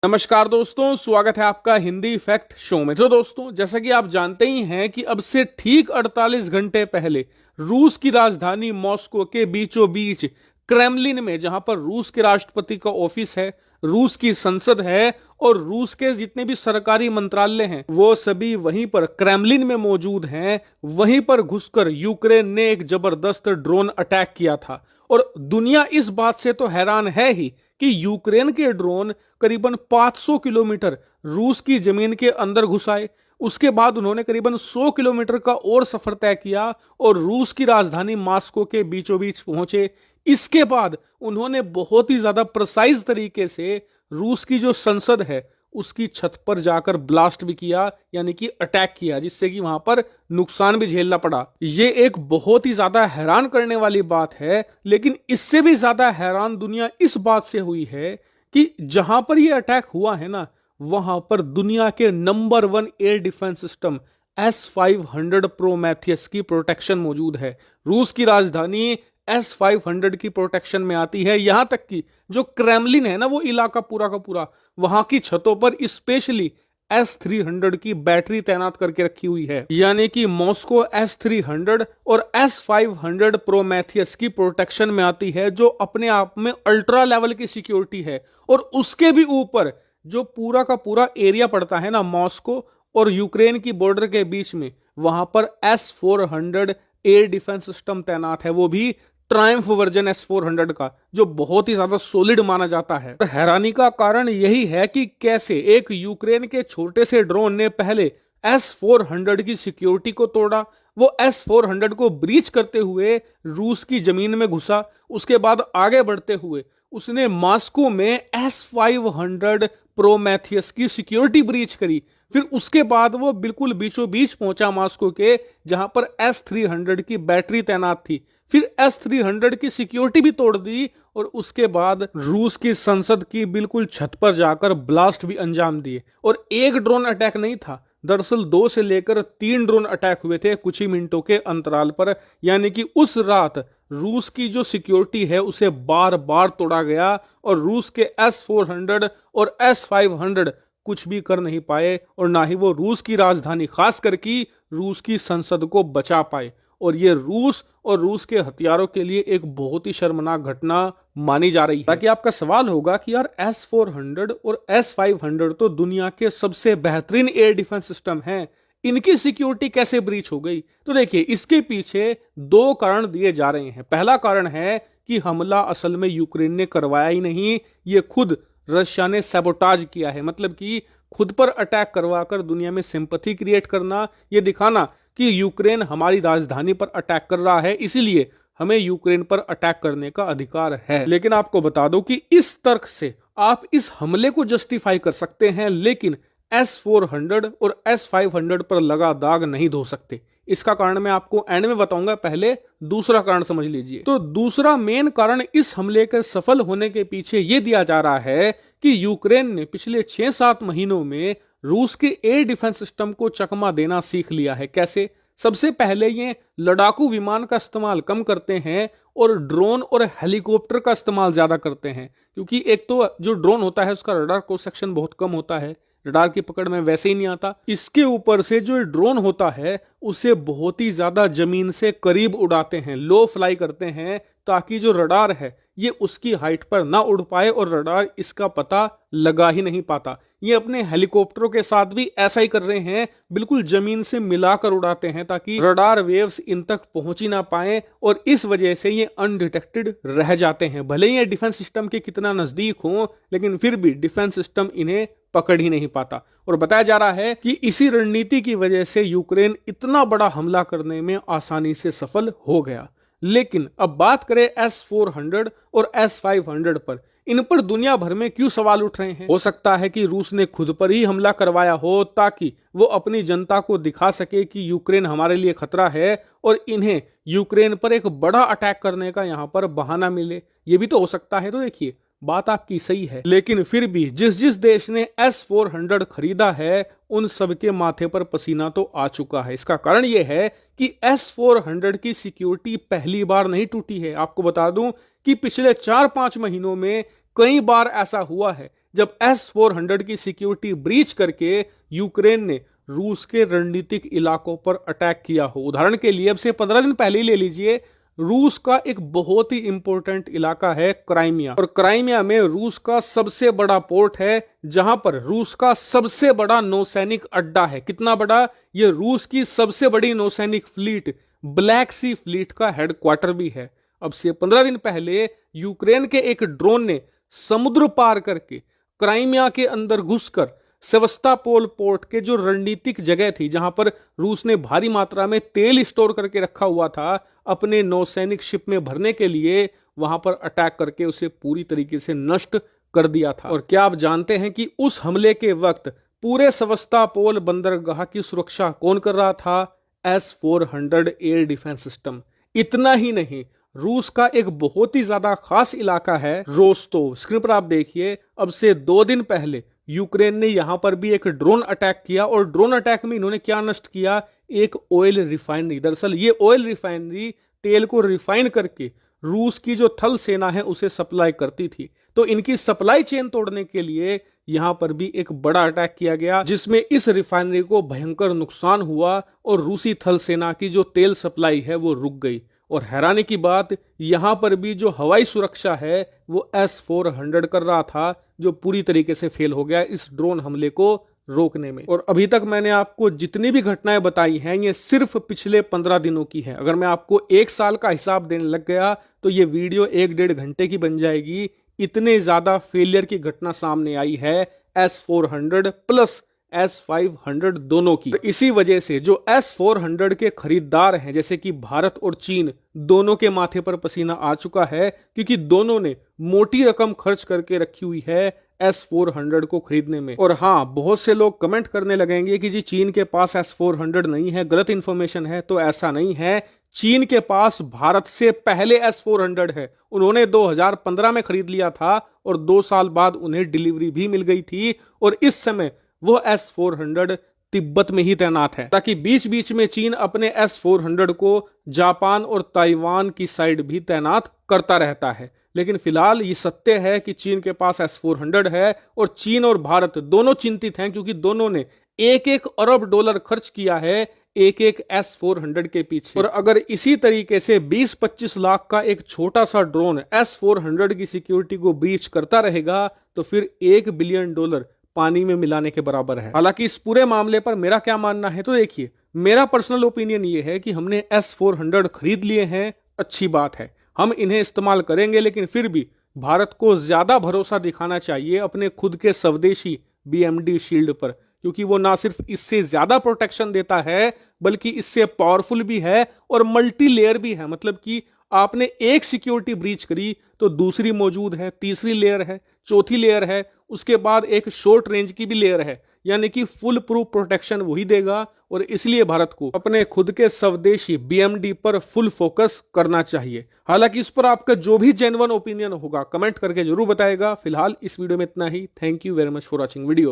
नमस्कार दोस्तों, स्वागत है आपका हिंदी फैक्ट शो में। तो दोस्तों, जैसा कि आप जानते ही हैं कि अब से ठीक 48 घंटे पहले रूस की राजधानी मॉस्को के बीचों बीच क्रेमलिन में, जहां पर रूस के राष्ट्रपति का ऑफिस है, रूस की संसद है और रूस के जितने भी सरकारी मंत्रालय हैं वो सभी वहीं पर क्रेमलिन में मौजूद हैं। वहीं पर घुसकर यूक्रेन ने एक जबरदस्त ड्रोन अटैक किया था और दुनिया इस बात से तो हैरान है ही कि यूक्रेन के ड्रोन करीबन 500 किलोमीटर रूस की जमीन के अंदर घुस आए। उसके बाद उन्होंने करीबन 100 किलोमीटर का और सफर तय किया और रूस की राजधानी मॉस्को के बीचों बीच पहुंचे। इसके बाद उन्होंने बहुत ही ज्यादा प्रिसाइज तरीके से रूस की जो संसद है उसकी छत पर जाकर ब्लास्ट भी किया, यानी कि अटैक किया, जिससे कि वहां पर नुकसान भी झेलना पड़ा। ये एक बहुत ही ज्यादा हैरान करने वाली बात है, लेकिन इससे भी ज्यादा हैरान दुनिया इस बात से हुई है कि जहां पर यह अटैक हुआ है ना, वहां पर दुनिया के number 1 air defence system S-500 Prometheus की प्रोटेक्शन मौजूद है। रूस की राजधानी S-500 की प्रोटेक्शन में आती है। यहां तक कि जो क्रेमलिन है ना, वो इलाका पूरा का पूरा, वहां की छतों पर स्पेशली S-300 की बैटरी तैनात करके रखी हुई है। यानी कि मॉस्को S-300 और S-500 प्रोमेथियस की प्रोटेक्शन में आती है, जो अपने आप में अल्ट्रा लेवल की सिक्योरिटी है। और उसके भी ऊपर जो पूरा का पूरा एरिया पड़ता है ना मॉस्को और यूक्रेन की बॉर्डर के बीच में, वहां पर S-400 एयर डिफेंस सिस्टम तैनात है, वो भी ट्रायम्फ वर्जन S-400 का, जो बहुत ही ज्यादा सॉलिड माना जाता है। तो हैरानी का कारण यही है कि कैसे एक यूक्रेन के छोटे से ड्रोन ने पहले S-400 की सिक्योरिटी को तोड़ा, वो S-400 को ब्रीच करते हुए रूस की जमीन में घुसा। उसके बाद आगे बढ़ते हुए उसने मॉस्को में S-500 प्रोमेथियस की सिक्योरिटी ब्रीच करी। फिर उसके बाद वो बिल्कुल बीचों बीच पहुंचा मॉस्को के, जहां पर S-300 की बैटरी तैनात थी। फिर S-300 की सिक्योरिटी भी तोड़ दी और उसके बाद रूस की संसद की बिल्कुल छत पर जाकर ब्लास्ट भी अंजाम दिए। और एक ड्रोन अटैक नहीं था, दरअसल 2 से लेकर 3 ड्रोन अटैक हुए थे कुछ ही मिनटों के अंतराल पर। यानी कि उस रात रूस की जो सिक्योरिटी है उसे बार बार तोड़ा गया और रूस के S-400 और S-500 कुछ भी कर नहीं पाए, और ना ही वो रूस की राजधानी खासकर की रूस की संसद को बचा पाए। और ये रूस और रूस के हथियारों के लिए एक बहुत ही शर्मनाक घटना मानी जा रही है। ताकि आपका सवाल होगा कि यार S-400 और S-500 तो दुनिया के सबसे बेहतरीन एयर डिफेंस सिस्टम हैं, इनकी सिक्योरिटी कैसे ब्रीच हो गई? तो देखिए, इसके पीछे 2 कारण दिए जा रहे हैं। पहला कारण है कि हमला असल में यूक्रेन ने करवाया ही नहीं, ये खुद रशिया ने सैबोटाज किया है। मतलब कि खुद पर अटैक करवाकर दुनिया में सिंपैथी क्रिएट करना, ये दिखाना कि यूक्रेन हमारी राजधानी पर अटैक कर रहा है, इसीलिए हमें यूक्रेन पर अटैक करने का अधिकार है। लेकिन आपको बता दो कि इस तर्क से आप इस हमले को जस्टिफाई कर सकते हैं, लेकिन S-400 और S-500 पर लगा दाग नहीं धो सकते। इसका कारण मैं आपको एंड में बताऊंगा, पहले दूसरा कारण समझ लीजिए। तो दूसरा मेन कारण इस हमले के सफल होने के पीछे यह दिया जा रहा है कि यूक्रेन ने पिछले 6-7 महीनों में रूस के एयर डिफेंस सिस्टम को चकमा देना सीख लिया है। कैसे? सबसे पहले ये लड़ाकू विमान का इस्तेमाल कम करते हैं और ड्रोन और हेलीकॉप्टर का इस्तेमाल ज्यादा करते हैं, क्योंकि एक तो जो ड्रोन होता है उसका रडार क्रॉस सेक्शन बहुत कम होता है, रडार की पकड़ में वैसे ही नहीं आता। इसके ऊपर से जो ड्रोन होता है उसे बहुत ही ज्यादा जमीन से करीब उड़ाते हैं, लो फ्लाई करते हैं, ताकि जो रडार है ये उसकी हाइट पर ना उड़ पाए और रडार इसका पता लगा ही नहीं पाता। ये अपने हेलीकॉप्टरों के साथ भी ऐसा ही कर रहे हैं, बिल्कुल जमीन से मिलाकर उड़ाते हैं ताकि रडार वेव्स इन तक पहुंच ही ना पाए, और इस वजह से ये अनडिटेक्टेड रह जाते हैं। भले ही ये डिफेंस सिस्टम के कितना नजदीक हो, लेकिन फिर भी डिफेंस सिस्टम इन्हें पकड़ ही नहीं पाता। और बताया जा रहा है कि इसी रणनीति की वजह से यूक्रेन इतना बड़ा हमला करने में आसानी से सफल हो गया। लेकिन अब बात करें S-400 और S-500 पर, इन पर दुनिया भर में क्यों सवाल उठ रहे हैं? हो सकता है कि रूस ने खुद पर ही हमला करवाया हो, ताकि वो अपनी जनता को दिखा सके कि यूक्रेन हमारे लिए खतरा है और इन्हें यूक्रेन पर एक बड़ा अटैक करने का यहां पर बहाना मिले। ये भी तो हो सकता है। तो देखिए, बात आपकी सही है, लेकिन फिर भी जिस जिस देश ने S-400 खरीदा है उन सबके माथे पर पसीना तो आ चुका है। इसका कारण यह है कि S-400 की सिक्योरिटी पहली बार नहीं टूटी है। आपको बता दूं कि पिछले 4-5 महीनों में कई बार ऐसा हुआ है जब S-400 की सिक्योरिटी ब्रीच करके यूक्रेन ने रूस के रणनीतिक इलाकों पर अटैक किया हो। उदाहरण के लिए अब से 15 दिन पहले ही ले लीजिए, रूस का एक बहुत ही इंपॉर्टेंट इलाका है क्राइमिया, और क्राइमिया में रूस का सबसे बड़ा पोर्ट है, जहां पर रूस का सबसे बड़ा नौसैनिक अड्डा है। कितना बड़ा? यह रूस की सबसे बड़ी नौसैनिक फ्लीट, ब्लैक सी फ्लीट का हेडक्वार्टर भी है। अब से 15 दिन पहले यूक्रेन के एक ड्रोन ने समुद्र पार करके क्राइमिया के अंदर घुसकर सेवस्टोपोल पोर्ट के जो रणनीतिक जगह थी, जहां पर रूस ने भारी मात्रा में तेल स्टोर करके रखा हुआ था अपने नौसैनिक शिप में भरने के लिए, वहां पर अटैक करके उसे पूरी तरीके से नष्ट कर दिया था। और क्या आप जानते हैं कि उस हमले के वक्त पूरे सेवस्टोपोल बंदरगाह की सुरक्षा कौन कर रहा था? S-400 air defence system. इतना ही नहीं, रूस का एक बहुत ही ज्यादा खास इलाका है रोस्तोव। स्क्रीन पर आप देखिए, अब से 2 दिन पहले यूक्रेन ने यहां पर भी एक ड्रोन अटैक किया, और ड्रोन अटैक में इन्होंने क्या नष्ट किया? एक ऑयल रिफाइनरी। दरअसल ये ऑयल रिफाइनरी तेल को रिफाइन करके रूस की जो थल सेना है उसे सप्लाई करती थी। तो इनकी सप्लाई चेन तोड़ने के लिए यहां पर भी एक बड़ा अटैक किया गया, जिसमें इस रिफाइनरी को भयंकर नुकसान हुआ और रूसी थल सेना की जो तेल सप्लाई है वो रुक गई। और हैरानी की बात, यहां पर भी जो हवाई सुरक्षा है वो S-400 कर रहा था, जो पूरी तरीके से फेल हो गया इस ड्रोन हमले को रोकने में। और अभी तक मैंने आपको जितनी भी घटनाएं बताई हैं ये सिर्फ पिछले 15 दिनों की हैं। अगर मैं आपको 1 साल का हिसाब देने लग गया तो ये वीडियो 1-1.5 घंटे की बन जाएगी। इतने ज्यादा फेलियर की घटना सामने आई है S-400 प्लस S-500 दोनों की। तो इसी वजह से जो S-400 के खरीदार हैं, जैसे कि भारत और चीन, दोनों के माथे पर पसीना आ चुका है, क्योंकि दोनों ने मोटी रकम खर्च करके रखी हुई है S-400 को खरीदने में। और हाँ, बहुत से लोग कमेंट करने लगेंगे कि जी चीन के पास S-400 नहीं है, गलत इंफॉर्मेशन है। तो ऐसा नहीं है, चीन के पास भारत से पहले S-400 है। उन्होंने 2015 में खरीद लिया था और 2 साल बाद उन्हें डिलीवरी भी मिल गई थी, और इस समय वो S-400 तिब्बत में ही तैनात है, ताकि बीच बीच में चीन अपने S-400 को जापान और ताइवान की साइड भी तैनात करता रहता है। लेकिन फिलहाल ये सत्य है कि चीन के पास S-400 है, और चीन और भारत दोनों चिंतित हैं, क्योंकि दोनों ने 1-1 अरब डॉलर खर्च किया है एक S-400 के पीछे। और अगर इसी तरीके से 20-25 लाख का एक छोटा सा ड्रोन S-400 की सिक्योरिटी को ब्रीच करता रहेगा तो फिर $1 बिलियन पानी में मिलाने के बराबर है। हालांकि इस पूरे मामले पर मेरा क्या मानना है, तो देखिए, मेरा पर्सनल ओपिनियन ये है कि हमने S-400 खरीद लिए हैं, अच्छी बात है, हम इन्हें इस्तेमाल करेंगे, लेकिन फिर भी भारत को ज्यादा भरोसा दिखाना चाहिए अपने खुद के स्वदेशी BMD शील्ड पर, क्योंकि वो ना सिर्फ इससे ज्यादा प्रोटेक्शन देता है बल्कि इससे पावरफुल भी है और मल्टी लेयर भी है। मतलब कि आपने एक सिक्योरिटी ब्रीच करी तो दूसरी मौजूद है, तीसरी लेयर है, चौथी लेयर है, उसके बाद एक शॉर्ट रेंज की भी लेयर है, यानी कि फुल प्रूफ प्रोटेक्शन वही देगा। और इसलिए भारत को अपने खुद के स्वदेशी BMD पर फुल फोकस करना चाहिए। हालांकि इस पर आपका जो भी जेन्युइन ओपिनियन होगा कमेंट करके जरूर बताएगा। फिलहाल इस वीडियो में इतना ही। Thank you very much for watching video.